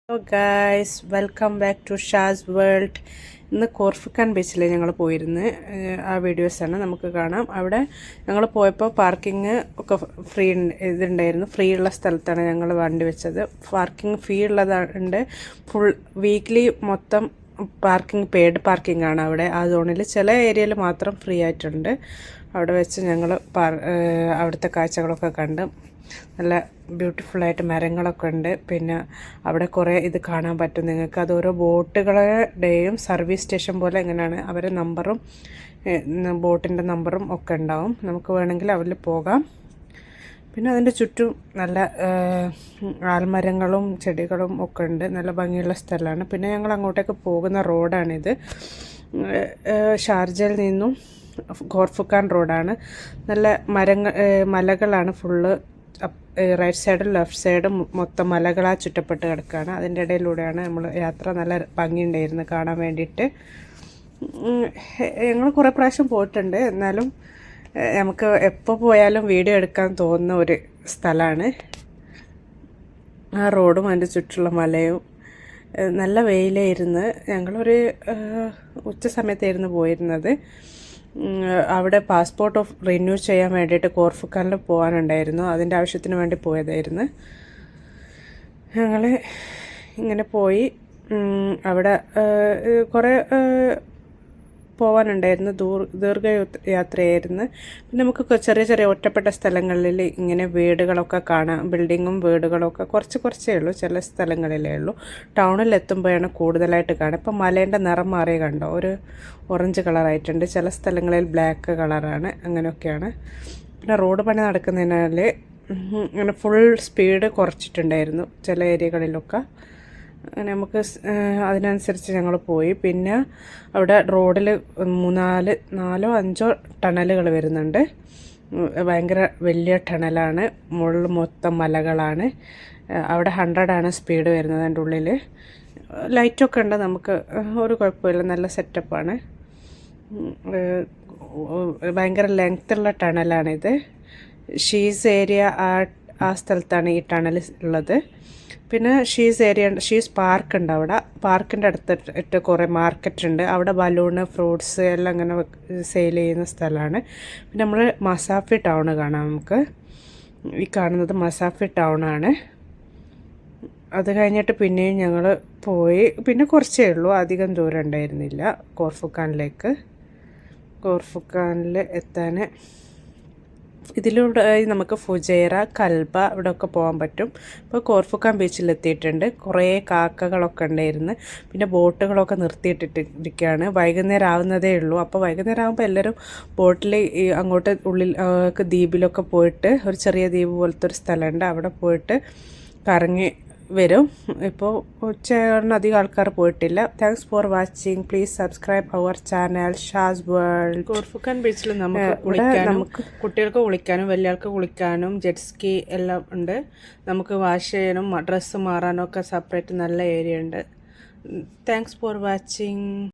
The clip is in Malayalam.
Hello guys, welcome back to Shaz world. ഇന്ന് കോർഫിക്കാൻ ബീച്ചിൽ ഞങ്ങൾ പോയിരുന്നു. ആ വീഡിയോസാണ് നമുക്ക് കാണാം. അവിടെ ഞങ്ങൾ പോയപ്പോൾ പാർക്കിംഗ് ഒക്കെ ഫ്രീ ഉള്ള സ്ഥലത്താണ് ഞങ്ങൾ വണ്ടി വെച്ചത്. പാർക്കിംഗ് ഫീ ഉള്ളതുണ്ട്. ഫുൾ വീക്ക്ലി മൊത്തം പെയ്ഡ് പാർക്കിംഗ് ആണ് അവിടെ ആ സോണിൽ. ചില ഏരിയയിൽ മാത്രം ഫ്രീ ആയിട്ടുണ്ട്. അവിടെ വെച്ച് ഞങ്ങൾ അവിടുത്തെ കാഴ്ചകളൊക്കെ കണ്ട് നല്ല ബ്യൂട്ടിഫുള്ളായിട്ട് മരങ്ങളൊക്കെ ഉണ്ട്. പിന്നെ അവിടെ കുറേ ഇത് കാണാൻ പറ്റും നിങ്ങൾക്ക്. അത് ഓരോ ബോട്ടുകളുടെയും സർവീസ് സ്റ്റേഷൻ പോലെ എങ്ങനെയാണ് അവരെ നമ്പറും ബോട്ടിൻ്റെ നമ്പറും ഒക്കെ ഉണ്ടാവും. നമുക്ക് വേണമെങ്കിൽ അവരിൽ പോകാം. പിന്നെ അതിൻ്റെ ചുറ്റും നല്ല ആൽമരങ്ങളും ചെടികളും ഒക്കെ ഉണ്ട്. നല്ല ഭംഗിയുള്ള സ്ഥലമാണ്. പിന്നെ ഞങ്ങൾ അങ്ങോട്ടേക്ക് പോകുന്ന റോഡാണിത്. ഷാർജയിൽ നിന്നും ഖോർഫുക്കാൻ റോഡാണ്. നല്ല മലകളാണ് ഫുള്ള്. റൈറ്റ് സൈഡും ലെഫ്റ്റ് സൈഡും മൊത്തം മലകളാൽ ചുറ്റപ്പെട്ട് കിടക്കുകയാണ്. അതിൻ്റെ ഇടയിലൂടെയാണ് നമ്മൾ യാത്ര. നല്ല ഭംഗിയുണ്ടായിരുന്നു കാണാൻ വേണ്ടിയിട്ട്. ഞങ്ങൾ കുറേ പ്രാവശ്യം പോയിട്ടുണ്ട്. എന്നാലും നമുക്ക് എപ്പോൾ പോയാലും വീഡിയോ എടുക്കാൻ തോന്നുന്ന ഒരു സ്ഥലമാണ് ആ റോഡും അതിൻ്റെ ചുറ്റുള്ള മലയും. നല്ല വെയിലായിരുന്നു. ഞങ്ങളൊരു ഉച്ച സമയത്തായിരുന്നു പോയിരുന്നത്. അവിടെ പാസ്പോർട്ട് റിന്യൂ ചെയ്യാൻ വേണ്ടിയിട്ട് കോർഫുക്കാനിൽ പോകാനുണ്ടായിരുന്നു. അതിൻ്റെ ആവശ്യത്തിന് വേണ്ടി പോയതായിരുന്നു. ഞങ്ങൾ ഇങ്ങനെ പോയി. അവിടെ കുറേ പോകാനുണ്ടായിരുന്നു. ദീർഘയാത്രയായിരുന്നു. പിന്നെ നമുക്ക് ചെറിയ ചെറിയ ഒറ്റപ്പെട്ട സ്ഥലങ്ങളിൽ ഇങ്ങനെ വീടുകളൊക്കെ കാണാം. ബിൽഡിങ്ങും വീടുകളൊക്കെ കുറച്ചേ ഉള്ളൂ. ചില സ്ഥലങ്ങളിലേ ഉള്ളൂ. ടൗണിലെത്തുമ്പോഴാണ് കൂടുതലായിട്ട് കാണുക. ഇപ്പം മലേൻ്റെ നിറം മാറിയ കണ്ടോ, ഒരു ഓറഞ്ച് കളറായിട്ടുണ്ട്. ചില സ്ഥലങ്ങളിൽ ബ്ലാക്ക് കളറാണ്. അങ്ങനെയൊക്കെയാണ്. പിന്നെ റോഡ് പണി നടക്കുന്നതിനാൽ അങ്ങനെ ഫുൾ സ്പീഡ് കുറച്ചിട്ടുണ്ടായിരുന്നു ചില ഏരിയകളിലൊക്കെ. അങ്ങനെ നമുക്ക് അതിനനുസരിച്ച് ഞങ്ങൾ പോയി. പിന്നെ അവിടെ റോഡിൽ 4 or 5 ടണലുകൾ വരുന്നുണ്ട്. ഭയങ്കര വലിയ ടണലാണ്. മുകളിൽ മൊത്തം മലകളാണ്. അവിടെ 100 സ്പീഡ് വരുന്നത്. അതിൻ്റെ ഉള്ളിൽ ലൈറ്റൊക്കെ ഉണ്ട്. നമുക്ക് ഒരു കുഴപ്പമില്ല. നല്ല സെറ്റപ്പാണ്. ഭയങ്കര ലെങ്ത്തുള്ള ടണലാണിത്. ഷീസ് ഏരിയ ആ സ്ഥലത്താണ് ഈ ടണൽ ഉള്ളത്. പിന്നെ ഷീസ് പാർക്ക് ഉണ്ട്. അവിടെ പാർക്കിൻ്റെ അടുത്തിട്ട് കുറേ മാർക്കറ്റ് ഉണ്ട്. അവിടെ ബലൂണ്, ഫ്രൂട്ട്സ് എല്ലാം അങ്ങനെ സെയിൽ ചെയ്യുന്ന സ്ഥലമാണ്. പിന്നെ നമ്മൾ മസാഫി ടൗൺ കാണാം. നമുക്ക് ഈ കാണുന്നത് മസാഫി ടൗണാണ്. അത് കഴിഞ്ഞിട്ട് പിന്നെയും ഞങ്ങൾ പോയി. പിന്നെ കുറച്ചേ ഉള്ളൂ, അധികം ദൂരം ഉണ്ടായിരുന്നില്ല കോർഫുക്കാനിൽ എത്താൻ. ഇതിലൂടെ നമുക്ക് ഫുജൈറ, കൽബ ഇവിടെയൊക്കെ പോകാൻ പറ്റും. ഇപ്പോൾ കോർഫുക്കാൻ ബീച്ചിലെത്തിയിട്ടുണ്ട്. കുറേ കാക്കകളൊക്കെ ഉണ്ടായിരുന്നു. പിന്നെ ബോട്ടുകളൊക്കെ നിർത്തിയിട്ടിരിക്കുകയാണ്. വൈകുന്നേരം ആവുന്നതേ ഉള്ളൂ. അപ്പോൾ വൈകുന്നേരം ആകുമ്പോൾ എല്ലാവരും ബോട്ടിൽ അങ്ങോട്ട് ദ്വീപിലൊക്കെ പോയിട്ട്, ഒരു ചെറിയ ദ്വീപ് പോലത്തെ ഒരു സ്ഥലമുണ്ട്, അവിടെ പോയിട്ട് കറങ്ങി വരും. ഇപ്പോൾ ഉച്ചയായതുകൊണ്ട് അധികം ആൾക്കാർ പോയിട്ടില്ല. Thanks for watching. Please subscribe our channel Shaz world. Khor Fakkan ബീച്ചിൽ നമുക്ക് കുട്ടികൾക്ക് കുളിക്കാനും വലിയ ആൾക്ക് കുളിക്കാനും ജെറ്റ് സ്കീ എല്ലാം ഉണ്ട്. നമുക്ക് വാഷ് ചെയ്യാനും ഡ്രസ്സ് മാറാനും ഒക്കെ സെപ്പറേറ്റ് നല്ല ഏരിയ ഉണ്ട്. Thanks for watching.